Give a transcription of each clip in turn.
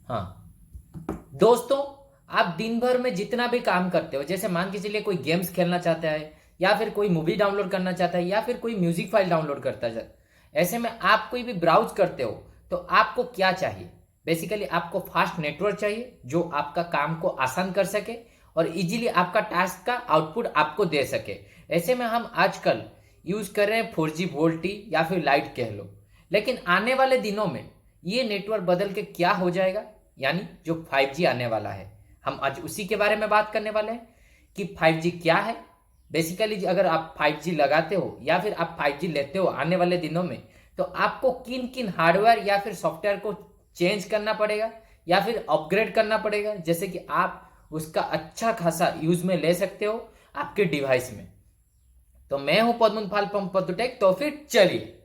हाँ दोस्तों, आप दिन भर में जितना भी काम करते हो, जैसे मान के चलिए कोई गेम्स खेलना चाहता है, या फिर कोई मूवी डाउनलोड करना चाहता है, या फिर कोई म्यूजिक फाइल डाउनलोड करता है, ऐसे में आप कोई भी ब्राउज करते हो तो आपको क्या चाहिए? बेसिकली आपको फास्ट नेटवर्क चाहिए जो आपका काम को आसान कर सके और इजीली आपका टास्क का आउटपुट आपको दे सके। ऐसे में हम आजकल यूज कर रहे हैं 4G वोल्टी या फिर लाइट कह लो, लेकिन आने वाले दिनों में ये नेटवर्क बदल के क्या हो जाएगा, यानी जो 5G आने वाला है। हम आज उसी के बारे में बात करने वाले हैं कि 5G क्या है। बेसिकली अगर आप 5G लगाते हो या फिर आप 5G लेते हो आने वाले दिनों में, तो आपको किन किन हार्डवेयर या फिर सॉफ्टवेयर को चेंज करना पड़ेगा या फिर अपग्रेड करना पड़ेगा, जैसे कि आप उसका अच्छा खासा यूज में ले सकते हो आपके डिवाइस में। तो मैं हूं पद्मपाल फ्रॉम पद्मटेक, तो फिर चलिए।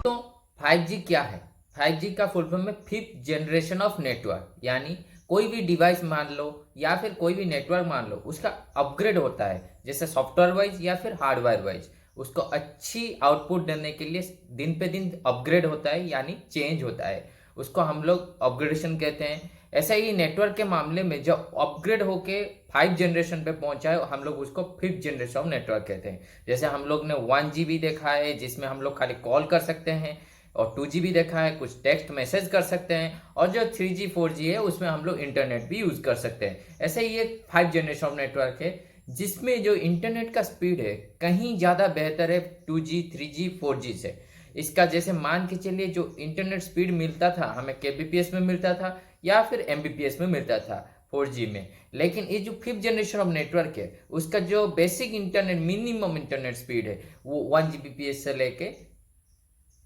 तो 5G क्या है? 5G का फुल फॉर्म है फिफ्थ जनरेशन ऑफ नेटवर्क, यानी कोई भी डिवाइस मान लो या फिर कोई भी नेटवर्क मान लो, उसका अपग्रेड होता है, जैसे सॉफ्टवेयर वाइज या फिर हार्डवेयर वाइज। उसको अच्छी आउटपुट देने के लिए दिन पे दिन अपग्रेड होता है, यानी चेंज होता है। उसको हम लोग अपग्रेडेशन कहते हैं। ऐसा ही नेटवर्क के मामले में जब अपग्रेड होके 5 जनरेशन पे पहुंचा है, हम लोग उसको फिफ्थ जनरेशन ऑफ नेटवर्क कहते हैं। जैसे हम लोग ने 1GB देखा है जिसमें हम लोग खाली कॉल कर सकते हैं, और 2GB देखा है, कुछ टेक्स्ट मैसेज कर सकते हैं, और जो 3G 4G है उसमें हम लोग इंटरनेट भी यूज कर सकते हैं। ऐसे ही एक 5 जनरेशन ऑफ नेटवर्क है जिसमें जो इंटरनेट का स्पीड है कहीं ज़्यादा बेहतर है 2G 3G 4G से। इसका जैसे मान के चलिए जो इंटरनेट स्पीड मिलता था हमें kbps में मिलता था या फिर mbps में मिलता था 4G में, लेकिन ये जो फिफ्थ जनरेशन ऑफ नेटवर्क है उसका जो basic internet minimum internet speed है वो 1 Gbps से लेके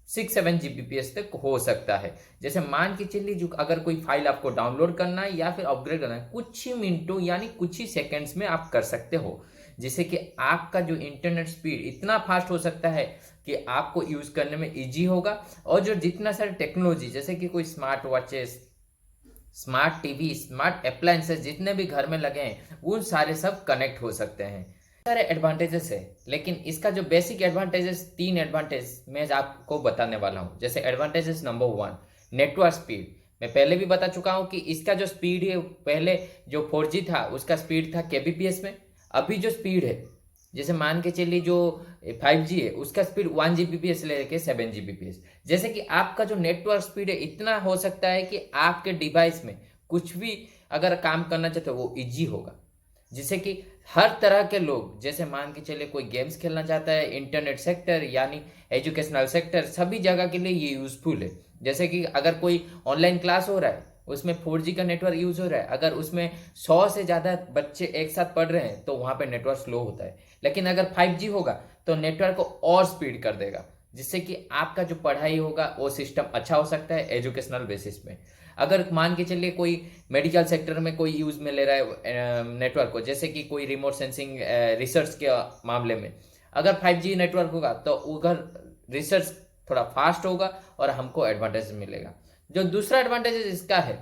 6-7 Gbps तक हो सकता है। जैसे मान के चलिए जो अगर कोई फाइल आपको डाउनलोड करना है या फिर अपग्रेड करना है, कुछ ही मिनटों यानी कुछ ही सेकंड्स में आप कर सकते हो, जिससे कि आपका जो इंटरनेट स्पीड इतना फास्ट हो सकता है कि आपको यूज करने में इजी होगा। और जो जितना सारे टेक्नोलॉजी जैसे कि कोई smart watches, smart TV, smart appliances जितने भी घर में लगे हैं वो सारे सब कनेक्ट हो सकते हैं। सारे एडवांटेजेस है, लेकिन इसका जो बेसिक एडवांटेजेस 3 एडवांटेज मैं आपको बताने वाला हूँ। जैसे एडवांटेजेस नंबर 1, नेटवर्क स्पीड। मैं पहले भी बता चुका हूँ कि इसका जो स्पीड है, पहले जो 4G था उसका स्पीड था kbps में। अभी जो स्पीड है, जैसे मान के चलिए जो 5G है उसका स्पीड 1 Gbps से लेके 7 Gbps। जैसे कि आपका जो नेटवर्क स्पीड है इतना हो सकता है कि आपके डिवाइस में कुछ भी अगर काम करना चाहते हो वो इजी होगा, जिससे कि हर तरह के लोग, जैसे मान के चलिए कोई गेम्स खेलना चाहता है, इंटरनेट सेक्टर यानी एजुकेशनल सेक्टर, सभी जगह के लिए ये यूजफुल है। जैसे कि अगर कोई ऑनलाइन क्लास हो रहा है उसमें 4G का नेटवर्क यूज हो रहा है, अगर उसमें 100 से ज़्यादा बच्चे एक साथ पढ़ रहे हैं तो वहाँ पे नेटवर्क स्लो होता है। लेकिन अगर 5G होगा तो नेटवर्क को और स्पीड कर देगा, जिससे कि आपका जो पढ़ाई होगा वो सिस्टम अच्छा हो सकता है एजुकेशनल बेसिस पे। अगर मान के चलिए कोई मेडिकल सेक्टर में कोई यूज में ले रहा है नेटवर्क को, जैसे कि कोई रिमोट सेंसिंग रिसर्च के मामले में, अगर 5G नेटवर्क होगा तो उधर रिसर्च थोड़ा फास्ट होगा और हमको एडवांटेज मिलेगा। जो दूसरा एडवांटेज इसका है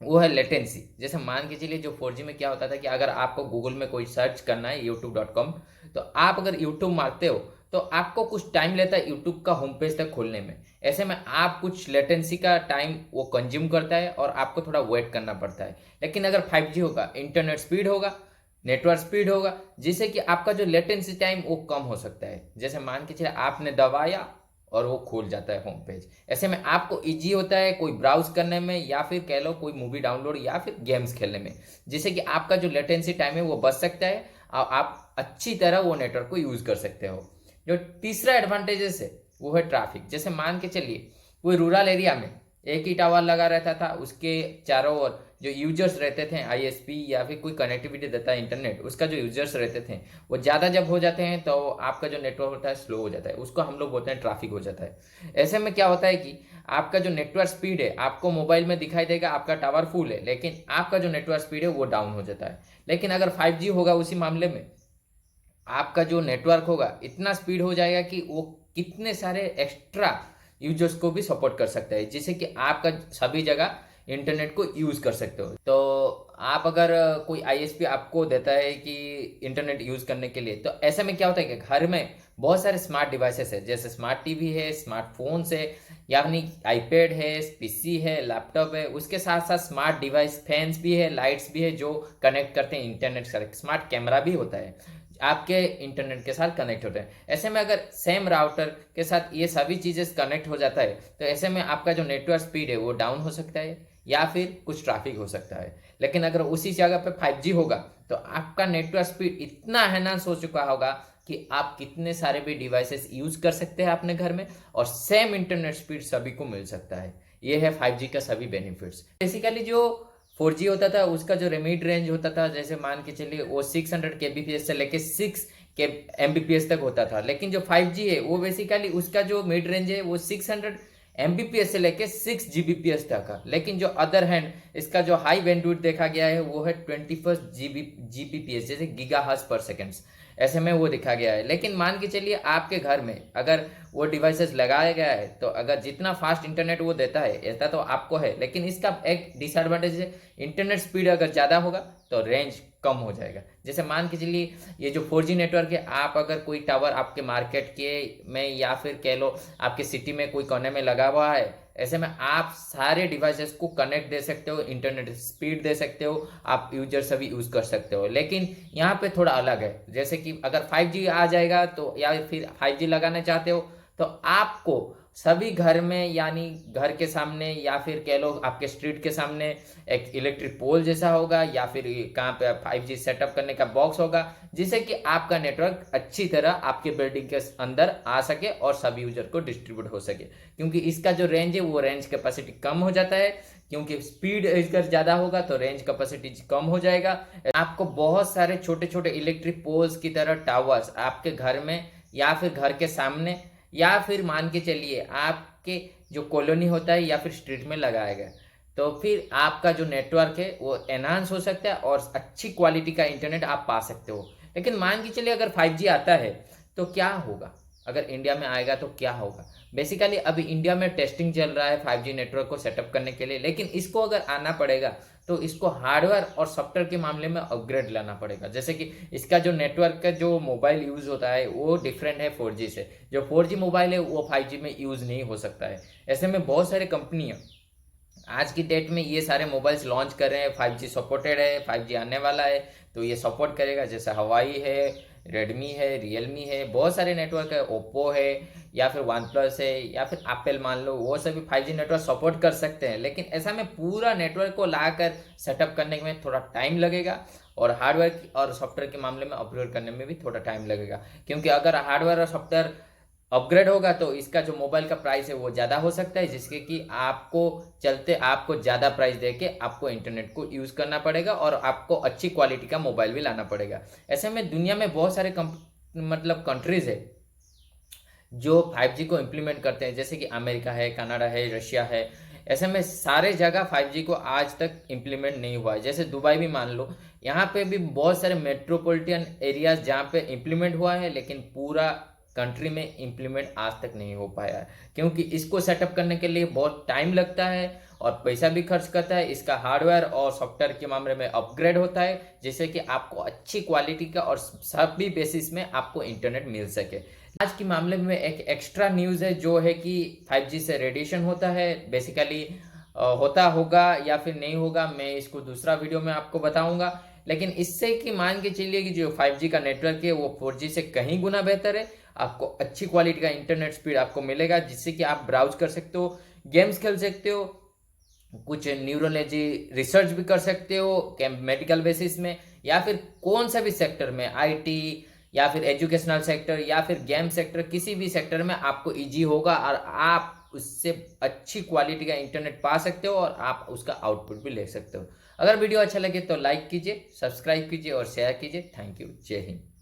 वो है लेटेंसी। जैसे मान के चलिए जो 4G में क्या होता था कि अगर आपको गूगल में कोई सर्च करना है youtube.com, तो आप अगर YouTube मारते हो तो आपको कुछ टाइम लेता है यूट्यूब का होम पेज तक खोलने में। ऐसे में आप कुछ लेटेंसी का टाइम वो कंज्यूम करता है और आपको थोड़ा वेट करना पड़ता है। लेकिन अगर 5G होगा, इंटरनेट स्पीड होगा, नेटवर्क स्पीड होगा, जिससे कि आपका जो लेटेंसी टाइम वो कम हो सकता है। जैसे मान के चलिए आपने दबाया और वो खोल जाता है होम पेज। ऐसे में आपको इजी होता है कोई ब्राउज करने में या फिर कह लो कोई मूवी डाउनलोड या फिर गेम्स खेलने में, जिससे कि आपका जो लेटेंसी टाइम है वो बच सकता है और आप अच्छी तरह वो नेटवर्क को यूज कर सकते हो। जो तीसरा एडवांटेजेस है वो है ट्रैफिक। जैसे मान के चलिए कोई रूरल एरिया में एक ही टावर लगा रहता था, उसके चारों ओर जो यूजर्स रहते थे, आईएसपी या फिर कोई कनेक्टिविटी देता है इंटरनेट, उसका जो यूजर्स रहते थे वो ज़्यादा जब हो जाते हैं तो आपका जो नेटवर्क होता है स्लो हो जाता है, उसको हम लोग बोलते हैं ट्रैफिक हो जाता है। ऐसे में क्या होता है कि आपका जो नेटवर्क स्पीड है आपको मोबाइल में दिखाई देगा आपका टावर फुल है, लेकिन आपका जो नेटवर्क स्पीड है वो डाउन हो जाता है। लेकिन अगर 5G होगा उसी मामले में आपका जो नेटवर्क होगा इतना स्पीड हो जाएगा कि वो कितने सारे एक्स्ट्रा यूजर्स को भी सपोर्ट कर सकता है, जिससे कि आपका सभी जगह इंटरनेट को यूज कर सकते हो। तो आप अगर कोई आईएसपी आपको देता है कि इंटरनेट यूज करने के लिए, तो ऐसे में क्या होता है कि घर में बहुत सारे स्मार्ट डिवाइसेस है, जैसे स्मार्ट टीवी है, स्मार्टफोन्स है, यानी आईपैड है, पीसी है, लैपटॉप है, उसके साथ साथ स्मार्ट डिवाइस फैंस भी है, लाइट्स भी है जो कनेक्ट करते हैं इंटरनेट से। स्मार्ट कैमरा भी होता है, आपके इंटरनेट के साथ कनेक्ट होते हैं। ऐसे में अगर सेम राउटर के साथ ये सभी चीज़ें कनेक्ट हो जाता है तो ऐसे में आपका जो नेटवर्क स्पीड है वो डाउन हो सकता है या फिर कुछ ट्रैफिक हो सकता है। लेकिन अगर उसी जगह पे 5G होगा तो आपका नेटवर्क स्पीड इतना एनहांस हो चुका होगा कि आप कितने सारे भी डिवाइसेस यूज कर सकते हैं अपने घर में और सेम इंटरनेट स्पीड सभी को मिल सकता है। ये है 5G का सभी बेनिफिट्स। बेसिकली जो 4G होता था उसका जो मिड रेंज होता था, जैसे मान के चलिए वो 600 kbps से लेके 6 के mbps तक होता था। लेकिन जो 5G है वो बेसिकली उसका जो मिड रेंज है वो 600 mbps से लेके 6 gbps तक का। लेकिन जो अदर हैंड इसका जो हाई बैंडविड्थ देखा गया है वो है 21 gbps, जैसे गीगाहर्ट्ज पर सेकेंड, ऐसे में वो दिखा गया है। लेकिन मान के चलिए आपके घर में अगर वो डिवाइसेस लगाया गया है तो अगर जितना फास्ट इंटरनेट वो देता है ऐसा तो आपको है, लेकिन इसका एक डिसएडवांटेज है, इंटरनेट स्पीड अगर ज़्यादा होगा तो रेंज कम हो जाएगा। जैसे मान के चलिए ये जो 4G नेटवर्क है, आप अगर कोई टावर आपके मार्केट के में या फिर कह लो आपके सिटी में कोई कोने में लगा हुआ है, ऐसे में आप सारे डिवाइसेस को कनेक्ट दे सकते हो, इंटरनेट स्पीड दे सकते हो, आप यूजर सभी यूज कर सकते हो। लेकिन यहाँ पे थोड़ा अलग है, जैसे कि अगर 5G आ जाएगा तो या फिर 5G लगाना चाहते हो तो आपको सभी घर में यानी घर के सामने या फिर कह लो आपके स्ट्रीट के सामने एक इलेक्ट्रिक पोल जैसा होगा या फिर कहाँ पे 5G सेटअप करने का बॉक्स होगा, जिससे कि आपका नेटवर्क अच्छी तरह आपके बिल्डिंग के अंदर आ सके और सभी यूजर को डिस्ट्रीब्यूट हो सके। क्योंकि इसका जो रेंज है वो रेंज कैपेसिटी कम हो जाता है, क्योंकि स्पीड अगर ज़्यादा होगा तो रेंज कैपेसिटी कम हो जाएगा। आपको बहुत सारे छोटे छोटे इलेक्ट्रिक पोल्स की तरह टावर्स आपके घर में या फिर घर के सामने या फिर मान के चलिए आपके जो कॉलोनी होता है या फिर स्ट्रीट में लगाया गया, तो फिर आपका जो नेटवर्क है वो एनहांस हो सकता है और अच्छी क्वालिटी का इंटरनेट आप पा सकते हो। लेकिन मान के चलिए अगर 5G आता है तो क्या होगा, अगर इंडिया में आएगा तो क्या होगा। बेसिकली अभी इंडिया में टेस्टिंग चल रहा है 5G नेटवर्क को सेटअप करने के लिए, लेकिन इसको अगर आना पड़ेगा तो इसको हार्डवेयर और सॉफ्टवेयर के मामले में अपग्रेड लाना पड़ेगा। जैसे कि इसका जो नेटवर्क का जो मोबाइल यूज़ होता है वो डिफरेंट है 4G से। जो 4G मोबाइल है वो 5G में यूज़ नहीं हो सकता है। ऐसे में बहुत सारे कंपनियाँ आज की डेट में ये सारे मोबाइल्स लॉन्च कर रहे हैं, 5G सपोर्टेड है, 5G आने वाला है तो ये सपोर्ट करेगा। जैसे हवाई है, रेडमी है, रियलमी है, बहुत सारे नेटवर्क है, ओप्पो है या फिर वन प्लस है या फिर एप्पल मान लो, वो सभी 5G नेटवर्क सपोर्ट कर सकते हैं। लेकिन ऐसा में पूरा नेटवर्क को लाकर सेटअप करने में थोड़ा टाइम लगेगा और हार्डवेयर और सॉफ्टवेयर के मामले में अपग्रेड करने में भी थोड़ा टाइम लगेगा। क्योंकि अगर हार्डवेयर और सॉफ्टवेयर अपग्रेड होगा तो इसका जो मोबाइल का प्राइस है वो ज़्यादा हो सकता है, जिसके कि आपको ज़्यादा प्राइस दे के आपको इंटरनेट को यूज़ करना पड़ेगा और आपको अच्छी क्वालिटी का मोबाइल भी लाना पड़ेगा। ऐसे में दुनिया में बहुत सारे कंट्रीज़ है जो 5G को इम्प्लीमेंट करते हैं, जैसे कि अमेरिका है, कनाडा है, रशिया है। ऐसे में सारे जगह 5G को आज तक इम्प्लीमेंट नहीं हुआ है। जैसे दुबई भी मान लो, यहाँ पे भी बहुत सारे मेट्रोपॉलिटन एरियाज जहाँ पे इम्प्लीमेंट हुआ है, लेकिन पूरा कंट्री में इम्प्लीमेंट आज तक नहीं हो पाया है, क्योंकि इसको सेटअप करने के लिए बहुत टाइम लगता है और पैसा भी खर्च करता है। इसका हार्डवेयर और सॉफ्टवेयर के मामले में अपग्रेड होता है, जिससे कि आपको अच्छी क्वालिटी का और सभी बेसिस में आपको इंटरनेट मिल सके। आज के मामले में एक एक्स्ट्रा न्यूज़ है जो है कि 5G से रेडिएशन होता है। बेसिकली होता होगा या फिर नहीं होगा, मैं इसको दूसरा वीडियो में आपको बताऊंगा। लेकिन इससे कि मान के चलिए कि जो 5G का नेटवर्क है वो 4G से कहीं गुना बेहतर है। आपको अच्छी क्वालिटी का इंटरनेट स्पीड आपको मिलेगा, जिससे कि आप ब्राउज कर सकते हो, गेम्स खेल सकते हो, कुछ न्यूरोलॉजी रिसर्च भी कर सकते हो मेडिकल बेसिस में, या फिर कौन सा भी सेक्टर में, IT या फिर एजुकेशनल सेक्टर या फिर गेम सेक्टर, किसी भी सेक्टर में आपको इजी होगा और आप उससे अच्छी क्वालिटी का इंटरनेट पा सकते हो और आप उसका आउटपुट भी ले सकते हो। अगर वीडियो अच्छा लगे तो लाइक कीजिए, सब्सक्राइब कीजिए और शेयर कीजिए। Thank you. जय हिंद।